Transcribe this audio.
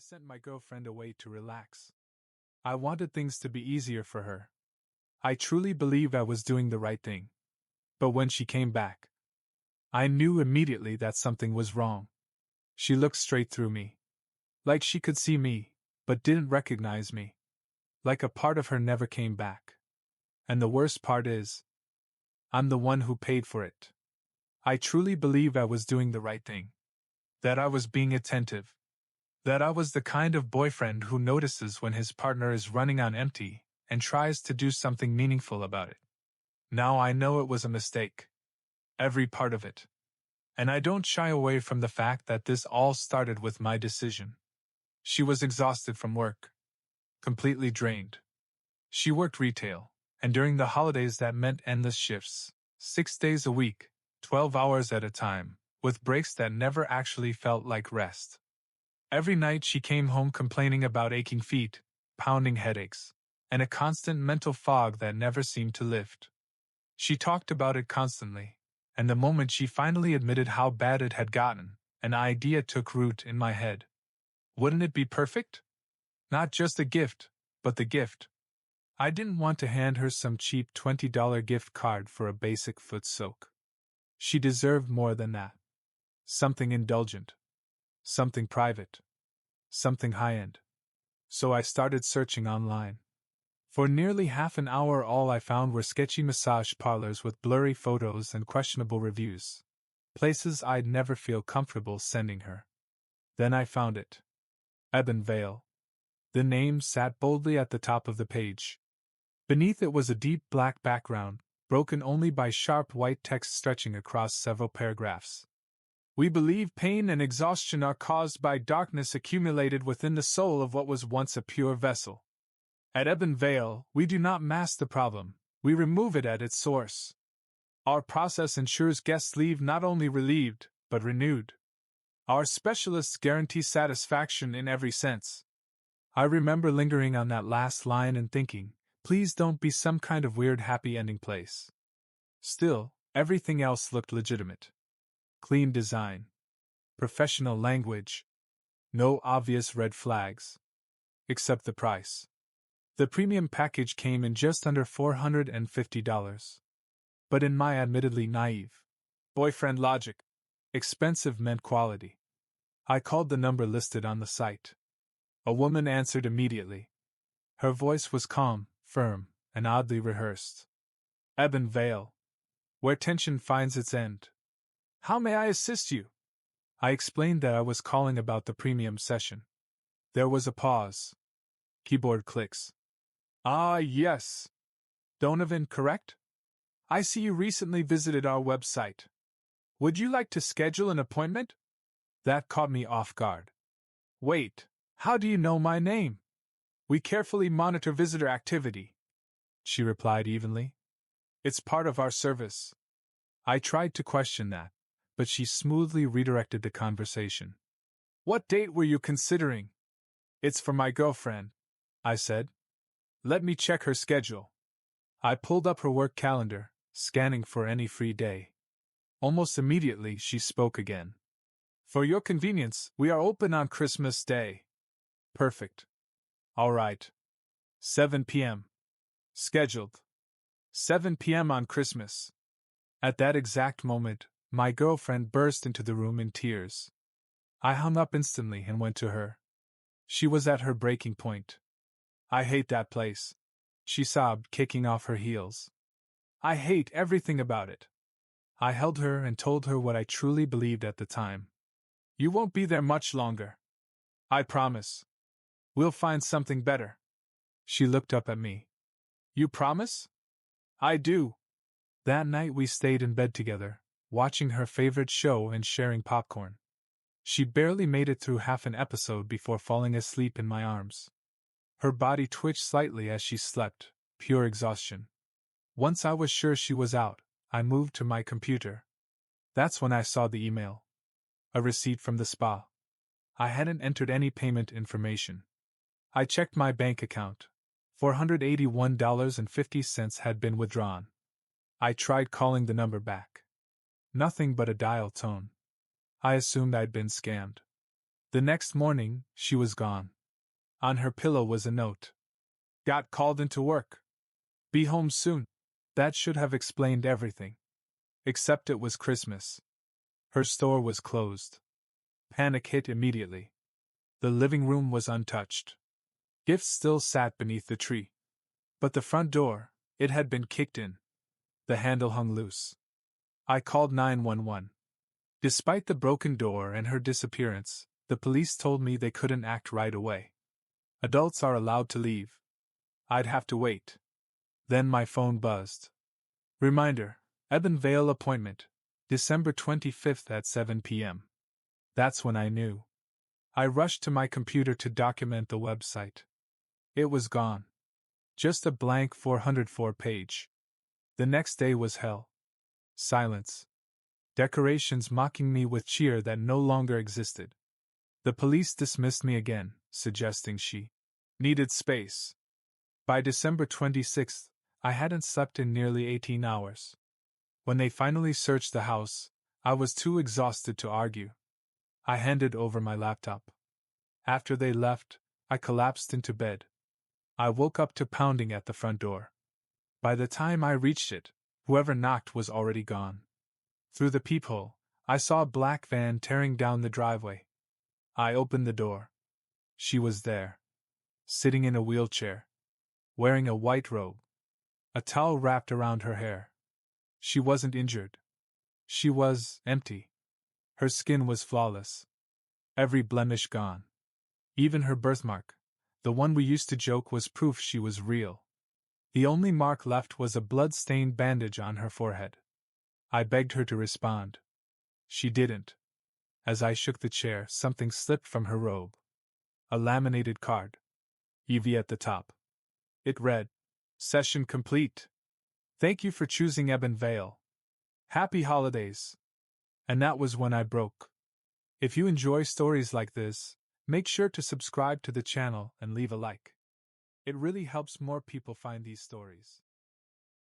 sent my girlfriend away to relax. I wanted things to be easier for her. I truly believed I was doing the right thing. But when she came back, I knew immediately that something was wrong. She looked straight through me. Like she could see me, but didn't recognize me. Like a part of her never came back. And the worst part is, I'm the one who paid for it. I truly believed I was doing the right thing. That I was being attentive. That I was the kind of boyfriend who notices when his partner is running on empty and tries to do something meaningful about it. Now I know it was a mistake. Every part of it. And I don't shy away from the fact that this all started with my decision. She was exhausted from work. Completely drained. She worked retail, and during the holidays that meant endless shifts, 6 days a week, 12 hours at a time, with breaks that never actually felt like rest. Every night she came home complaining about aching feet, pounding headaches, and a constant mental fog that never seemed to lift. She talked about it constantly, and the moment she finally admitted how bad it had gotten, an idea took root in my head. Wouldn't it be perfect? Not just a gift, but the gift. I didn't want to hand her some cheap $20 gift card for a basic foot soak. She deserved more than that. Something indulgent. Something private. Something high-end. So I started searching online. For nearly half an hour all I found were sketchy massage parlors with blurry photos and questionable reviews. Places I'd never feel comfortable sending her. Then I found it. Ebon Vale. The name sat boldly at the top of the page. Beneath it was a deep black background, broken only by sharp white text stretching across several paragraphs. We believe pain and exhaustion are caused by darkness accumulated within the soul of what was once a pure vessel. At Ebon Vale, we do not mask the problem, we remove it at its source. Our process ensures guests leave not only relieved, but renewed. Our specialists guarantee satisfaction in every sense. I remember lingering on that last line and thinking, please don't be some kind of weird happy ending place. Still, everything else looked legitimate. Clean design. Professional language. No obvious red flags. Except the price. The premium package came in just under $450. But in my admittedly naive boyfriend logic, expensive meant quality. I called the number listed on the site. A woman answered immediately. Her voice was calm, firm, and oddly rehearsed. Ebon Vale. Where tension finds its end. How may I assist you? I explained that I was calling about the premium session. There was a pause. Keyboard clicks. Ah, yes. Donovan, correct? I see you recently visited our website. Would you like to schedule an appointment? That caught me off guard. Wait, how do you know my name? We carefully monitor visitor activity, she replied evenly. It's part of our service. I tried to question that, but she smoothly redirected the conversation. What date were you considering? It's for my girlfriend, I said. Let me check her schedule. I pulled up her work calendar, scanning for any free day. Almost immediately she spoke again. For your convenience, we are open on Christmas Day. Perfect. All right. 7 p.m. Scheduled. 7 p.m. on Christmas. At that exact moment, my girlfriend burst into the room in tears. I hung up instantly and went to her. She was at her breaking point. I hate that place, she sobbed, kicking off her heels. I hate everything about it. I held her and told her what I truly believed at the time. You won't be there much longer. I promise. We'll find something better. She looked up at me. You promise? I do. That night we stayed in bed together, watching her favorite show and sharing popcorn. She barely made it through half an episode before falling asleep in my arms. Her body twitched slightly as she slept, pure exhaustion. Once I was sure she was out, I moved to my computer. That's when I saw the email. A receipt from the spa. I hadn't entered any payment information. I checked my bank account. $481.50 had been withdrawn. I tried calling the number back. Nothing but a dial tone. I assumed I'd been scammed. The next morning, she was gone. On her pillow was a note. Got called into work. Be home soon. That should have explained everything. Except it was Christmas. Her store was closed. Panic hit immediately. The living room was untouched. Gifts still sat beneath the tree. But the front door, it had been kicked in. The handle hung loose. I called 911. Despite the broken door and her disappearance, the police told me they couldn't act right away. Adults are allowed to leave. I'd have to wait. Then my phone buzzed. Reminder, Ebenvale appointment, December 25th at 7 p.m. That's when I knew. I rushed to my computer to document the website. It was gone. Just a blank 404 page. The next day was hell. Silence. Decorations mocking me with cheer that no longer existed. The police dismissed me again, suggesting she needed space. By December 26th, I hadn't slept in nearly 18 hours. When they finally searched the house, I was too exhausted to argue. I handed over my laptop. After they left, I collapsed into bed. I woke up to pounding at the front door. By the time I reached it, whoever knocked was already gone. Through the peephole, I saw a black van tearing down the driveway. I opened the door. She was there, sitting in a wheelchair, wearing a white robe, a towel wrapped around her hair. She wasn't injured. She was empty. Her skin was flawless. Every blemish gone. Even her birthmark, the one we used to joke was proof she was real. The only mark left was a blood-stained bandage on her forehead. I begged her to respond. She didn't. As I shook the chair, something slipped from her robe. A laminated card. Evie at the top. It read, "Session complete. Thank you for choosing Ebenvale. Happy holidays." And that was when I broke. If you enjoy stories like this, make sure to subscribe to the channel and leave a like. It really helps more people find these stories.